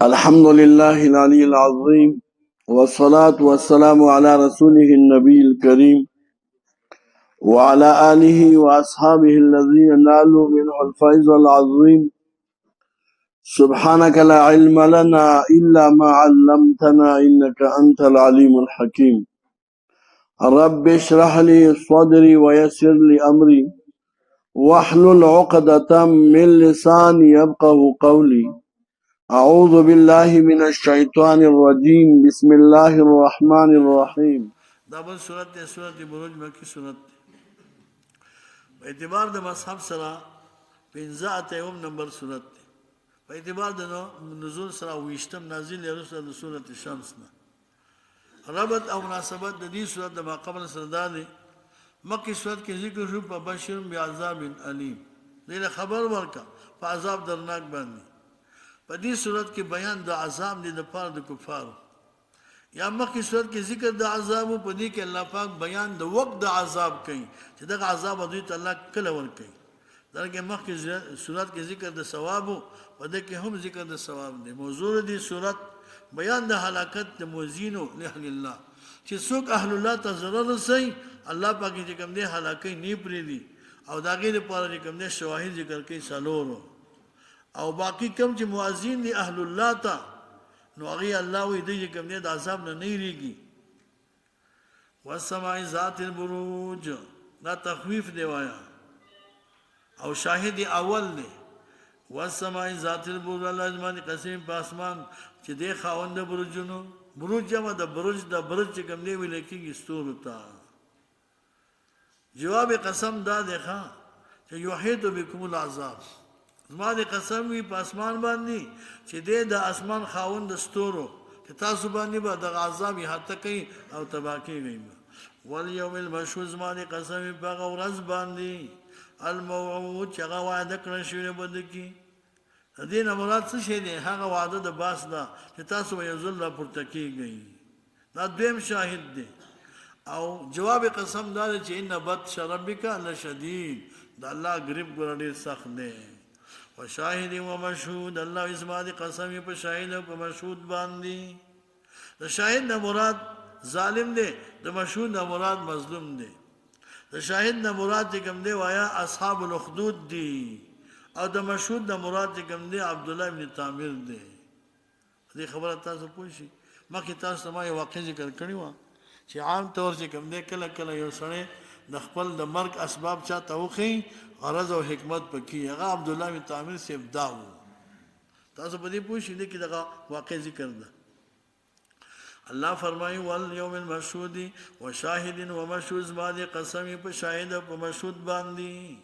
الحمد لله العلي العظيم والصلاة والسلام على رسوله النبي الكريم وعلى آله وأصحابه الذين نالوا منه الفيض العظيم. سبحانك لا علم لنا إلا ما علمتنا إنك أنت العليم الحكيم. رب اشرح لي صدري ويسر لي أمري واحلل عقدة من لساني يفقه قولي. أعوذ بالله من الشيطان الرجيم. بسم الله الرحمن الرحيم. دا بل صورت دی، صورت بروج مکی صورت دی. په اعتبار د مصحف سره 15 نمبر صورت دی. په اعتبار د نزول سره 20 نازل رسول د صورت شمس نه. ربط او مناسبت د دې صورت د ماقبل سره دا دی. مکی صورت کې ذکر شو په بشر بعذاب علیم. دې خبر ورکا په عذاب درناک باندې. په دې صورت کې بیان د عذاب دی د پاره د کفارو. یا مخکې صورت کې ذکر د عذاب په دې کې الله پاک بیان د وخت د عذاب کوي چې دغه عذاب دوی ته الله کله ورکوي. دغه مخکې صورت کې ذکر د ثواب په دې کې هم ذکر د ثواب دی. موضوع دی صورت بیان د هلاکت د موزینو لاهل الله چې څوک اهل الله ته ضرر رسي الله پاک چې کوم دی هلاکي نه پرې دي او داګه لپاره چې کوم دی شواهد ذکر کوي سالورو او باقی کم چې موازین دي اهل الله ته نو هغه الله وی دی کوم نه د عذاب نه ریږي. والسماء ذات البروج دا تخویف دی وایا او شاهد اول دی. والسماء ذات البروج الله جمع قسم په اسمان چې دی خاوند برجونو. بروج جمع د برج کوم دی ویل کېږي ستورو ته. جواب قسم دا دی ښا چې یحیط بكم العذاب. زما د قسم وی په اسمان باندې چې د اسمان خاوند ستورو چې تاسو باندې به د عذاب هته کوي او تباہ کوي. والیوم المشهود زما د قسم په ورځ باندې الموعود چې هغه وعده کړی شوی بده کی. د دې نه مراد څه شی دی؟ هغه وعده د باس ده چې تاسو یې ذل پورته کیږئ. دا دویم شاهد دی. او جواب قسم دا چې ان بطش ربک لشدید. د الله غریب ګرډې سخت دی. وشاهد ومشهود الله اسما دي قسم په شاهد او په مشهود باندې. د شاهد نه مراد ظالم دی، د مشهود نه مراد مظلوم دی. د شاهد نه مراد کوم دی وایا اصحاب الاخدود دی او د مشهود نه مراد کوم دی عبد الله ابن تعمیر دی. دې خبره تاسو پوښی مکه تاسو ما یو واقع ذکر کړی و چې عام طور چې کوم دی کله کله یو سړی د خپل د مرګ اسباب چاته وخی غرض او حکمت پکې هغه عبد الله بن تعمیر سے ابداع. تاسو په دې پوښتنه دي کې دا واقع ذکر ده. الله فرمایي والیوم المشهود وشاهد ومشهود باندې قسم په شاهد او په مشهود باندې.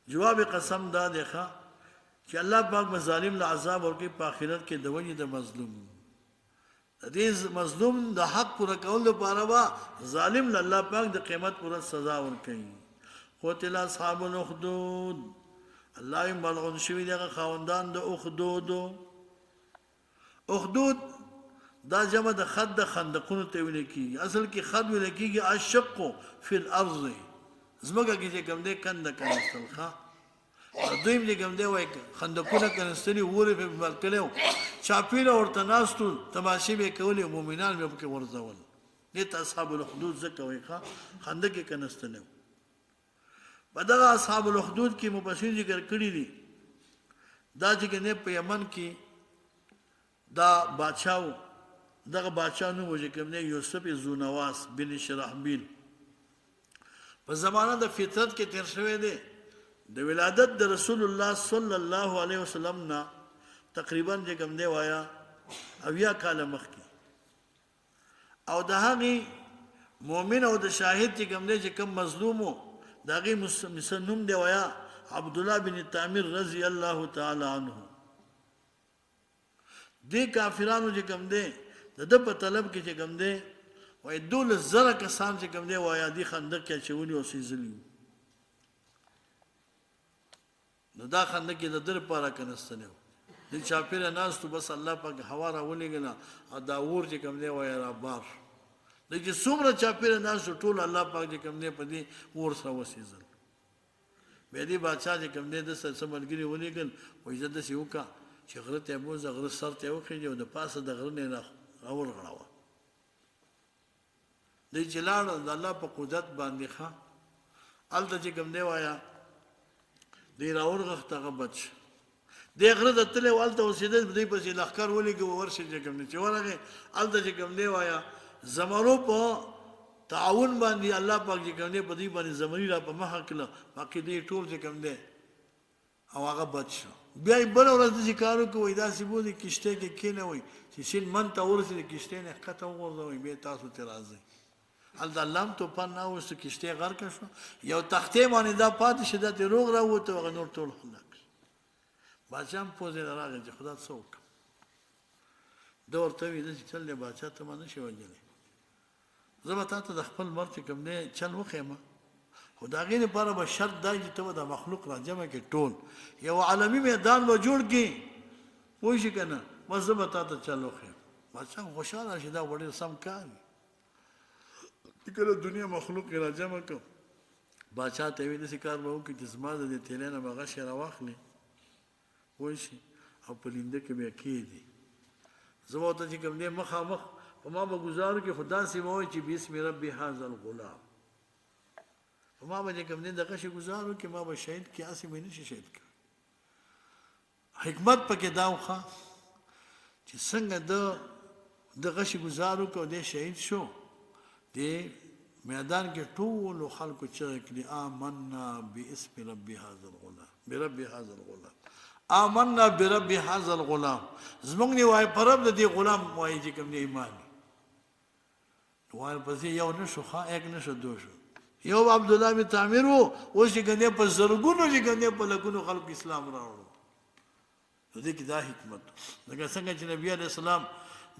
جواب قسم دا دی چې الله پاک ظالم له عذاب ورکړي په آخرت کې د وجې د مظلوم. د دې مظلوم د حق پر کول لپاره وا ظالم له الله پاک د قیامت پر سزا ورکړي. قتل اصحاب الاخدود الله ملعون شوی دغه خاوندان د اخدود. اخدود دا جمع د خد خندقونو ته ویل کیږي. اصل کې خد ویل کیږي الشق فی الارض. زمګه کې کوم دې کند کنستل ښا دویم دې کوم دې وای خندقونه کنستلی وره په بلکلو چاپیره ورته ناستو تماشې به کولې مؤمنان به کې ورځول. دې اصحاب الاخدود زکه وای ښا خندق کې کنستل. بدغه اصحاب الاخدود کې مفسرین ذکر کړی دي دا چې نه په یمن کې دا بادشاہ دغه بادشاہ نو وجه کوم نه یوسف زونواس بن شرحبیل په زمانه د فطرت کې تیر شوی دی. د ولادت د رسول الله صلی الله علیه وسلم نه تقریبا چې کوم دی وایا اویا کال مخکې او د هغه مؤمن او د شاهد چې کوم دی چې کوم مظلومو داغي مسنوم دی ویا عبد الله بن تعمیر رضی الله تعالی عنہ. دې کافرانو چې کوم دی د په طلب کې چې کوم دی وای دول زره کسان چې کوم دی وای دي خندق کې چونی او سیزلی. نو دا خندق کې د در پاره کنستنه د چاپیره ناس تو بس الله پاک هوا را ولېګلا او دا ور چې کوم دی وای را بار د چې څومره چاپیره ناس ټول الله پاک چې کوم دی په دې ور سره وسیزل. بیا دې بادشاه چې کوم دی د څه ملګري ولېږل وایي زه داسې وکړه چې غره ته یې بوځه غره سر ته یې وخېږي او د پاسه د غره نه یې راورغړاوه دی چې لاړ د الله په قدرت باندې ښه هلته چې کوم دی وایه دی راورغښت هغه بچ دې غره ته تللی و هلته اوسېده دوی پسې لښکر ولېږه ورشي چې کوم دی چې ورغې هلته چې کوم دی وایه زمرو په تعاون باندې الله پاک چې کوم دی په دوی باندې زمري را په مخه کړله باقي دوی ټول چې کوم دی او هغه بچ شو بیا یې بله ورځ داسې کار وکړو وایي داسې بولي کښتۍ کې کښېنوئ چې سیند من ته ورسېد کښتۍ نه ښکته وغورځوئ بیا تاسو ترې راځئ هلته الله هم توپان راوستو کښتۍ غرقه شوه یو تختې باندې دا پاتې شي دا ترې روغ راووته هغه نور ټول هلاک شو بادشاه هم پوځ یې راغی چې خدا څه وکړم ده ورته وایي داسې چل دی بادشاه ته ما نه شي وژلی زه به تا ته د خپل مرګ چې کوم دی چل وښیم خو د هغې لپاره به شرط دا چې ته به د مخلوق را جمع کړې ټول یو عالمي میدان به جوړ کړي پوه شي که نه بس زه به تا ته چل وښیم بادشاه خوشحاله شي دا به ډېر سم کار وي چې کله دنیا مخلوق یې را جمع کړو بادشاه ته یې وایي داسې کار به وکړي چې زما د دې تیلی نه به غشی را واخلي پوه شي او په لینده کې به یې کښېږدي زه به ورته چې کوم دی مخامخ په ما به ګزار وکړي خو داسې به وایي چې بسم ربي هذا الغلام په ما به چې کوم دی دغه شي ګزار وکړي ما به شهید کړي هسې به یې نه شي شهید کړی حکمت پکې دا وښه چې څنګه دغه شي ګزار وکړو او دی شهید شو دې میدان کې ټولو خلکو چغې کړي آمنا باسم ربي هذا الغلام بربي هذا الغلام آمنا بربي هذا الغلام زمونږ نه وایي په رب د دې غلام وایي چې کوم دی ایمان وایي پسې یو نه شو ښه یک نه شو دو شو یو عبدالله بن تعمیر و اوس چې کوم دی په زرګونو چې کوم دی په لکونو خلکو اسلام راوړو نو دې کې دا حکمت لکه څنګه چې نبي علیه السلام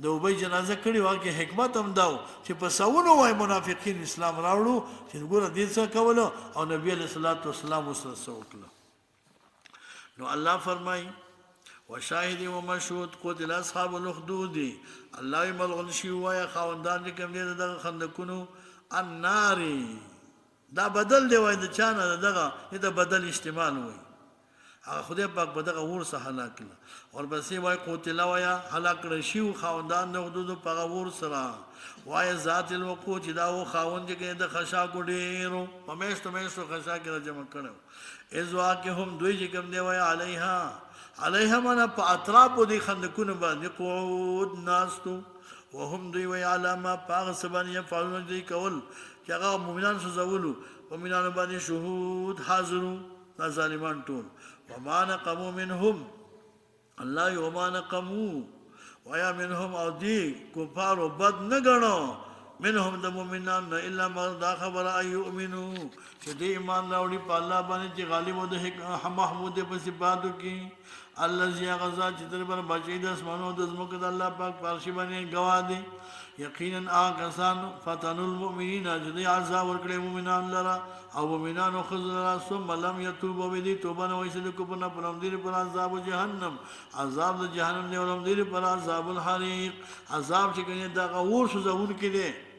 د ابی جنازه کړې وه کې حکمت هم دا و چې په سوونو وایي منافقین اسلام راوړو چې ګوره دې څه کولو او نبي علیه السلام ورسره څه وکړه نو الله فرمایي وشاهد ومشهود قتل اصحاب الاخدود الله یې ملغن شي ووایه خاوندان چې کوم دی دغه خندقونو النار دا بدل دی وایي د چا نه دغه د بدل احتمال وایي هغه خدای پاک به دغه اور څخه هلاک کړه ورپسې وایي قتله وایه هلاک کړی شي خاوندان د حدودو په هغه اور سره وایه ذات الوقود چې دا و خاوند چې د خشاکو ډېرو په میاشتو میاشتو خشاک یې را جمع کړی اذ واقعهم دوی چې کوم دی وایي علیها مانا په اطرافو دی خندقونو باندې قعود ناستو وهم دوی وایي علی ما په هغه څه باندې یفعلون دوی کول چې هغه مؤمنان سوځولو په مؤمنانو باندې شهود حاضرو دا ظالمان ټول وما نقموا منهم الله وما نقموا ويا منهم او دي كفار بد نگنو منهم د مؤمنان الا ما دا خبر اي يؤمنوا چې دې ایمان راوړي په الله باندې چې غالب او د محمود په صفاتو کې الذي غزا چې در بر بچي د اسمانو د زمکه د الله پاک پارشي باندې گواه دي یقینا آکسان فتن المؤمنین چې عذاب ورکړي مؤمنان لرا او مؤمنان خذ ثم لم يتوبوا بدي توبه نه وایي کو په نام دې پر عذاب جهنم عذاب د جهنم نه ولوم دې پر عذاب الحریق عذاب چې کنه دا غور شو زون کې دي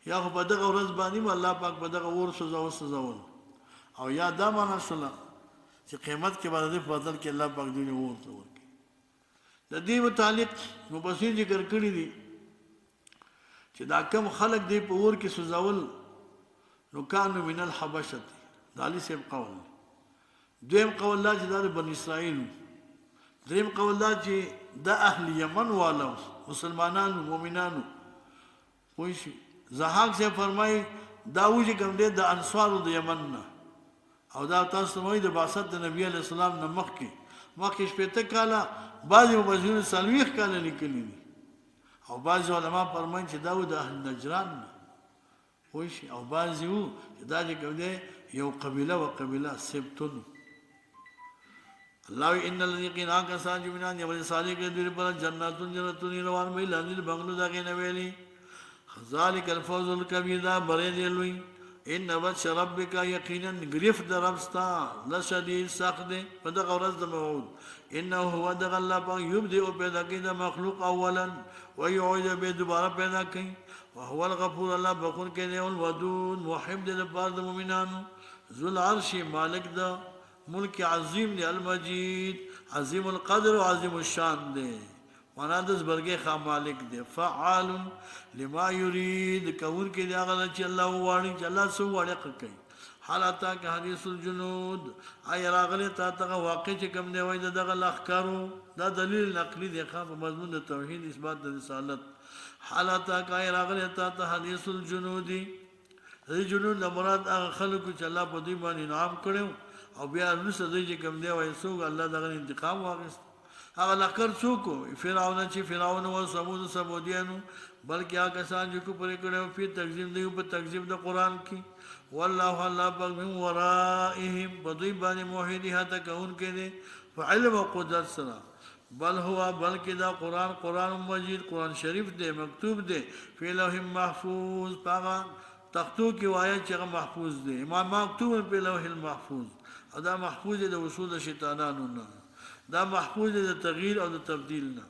یا په دغه ورځ باندې الله پاک په دغه ور سزاون او یا دا معنا شولا چې قیامت کې باندې په بدل کې الله پاک دې ورته ورکړي د دې متعلق مبصر ذکر کړی دي چې دا کم خلق دی په ور کې سزاول نو کانو من الحبشه دالی سیب قول دویم قول لا چې د بنی اسرائیل دریم قول لا چې د اهل یمن والو مسلمانانو مؤمنانو وایي زهاق سے فرمای داوود چې کوم دی د انصارو د یمن نه او دا تاسو موي د بعثت د نبی علی السلام نه مخکې شپته کاله بعضی مبشرین سلويخ کاله لیکلي دي او بعض علما فرمایي چې داوود اهل نجران وایي او بعضی وو چې دا چې کوم دی یو قبيله او قبيله سبتون الله ان الذين كانوا يؤمنون يوم صالح دې پر جنتون روان وي لاندې بنگلو دا کې نه ویلي ذلك الفوز الكبير دا برید لوی ان بطش ربک یقینا گرفت ربستا لشدید سخت دی په دغه ورځ د موعود انه هو دغه الله پاک یبدئ پیدا کوي د مخلوق اولا ويعيد به دوباره پیدا کوي وهو الغفور الله بخون کې دی او الودود محب دی لپاره د مؤمنانو ذو العرش مالک دا ملک عظیم دی المجید عظیم القدر و عظیم الشان دے مانا دس برگے خواہ مالک دے فعال لما یرید کون کے دے آغا چی اللہ واری چی اللہ سو واری قکی حالاتا کہ حدیث الجنود آئی راغلی تا تا واقع چی کم دے وی دا دا الاخکارو دا دلیل نقلی دے خواہ پا مضمون دا توحید اثبات دا رسالت حالاتا کہ آئی راغلی تا تا حدیث الجنودی دی جنود دا مراد آغا خلقو چی اللہ پا دوی بان انعام کرو او بیا رسا دوی چی کم دے وی سوگ اللہ دا غن انتقام واقعست آغا لکر چوکو فرعون چی فرعون و سمود سمودیانو بلکہ آگا کسان جو کو پرے کرے پھر تقزیم دیو پر تقزیم دا قرآن کی واللہ اللہ پاک من ورائهم بدوی بانی موحیدی حتا کون کے دے فعلم و قدرت سرا بل ہوا بلکہ دا قرآن قرآن مجید قرآن شریف دے مکتوب دے فی لوح محفوظ پاگا تختو کی وآیت چگہ محفوظ دے امام مکتوب پی لوح المحفوظ دا محفوظ دا وصول شیطانانو نا دا محفوظ دا تغییر او دا تبدیل نا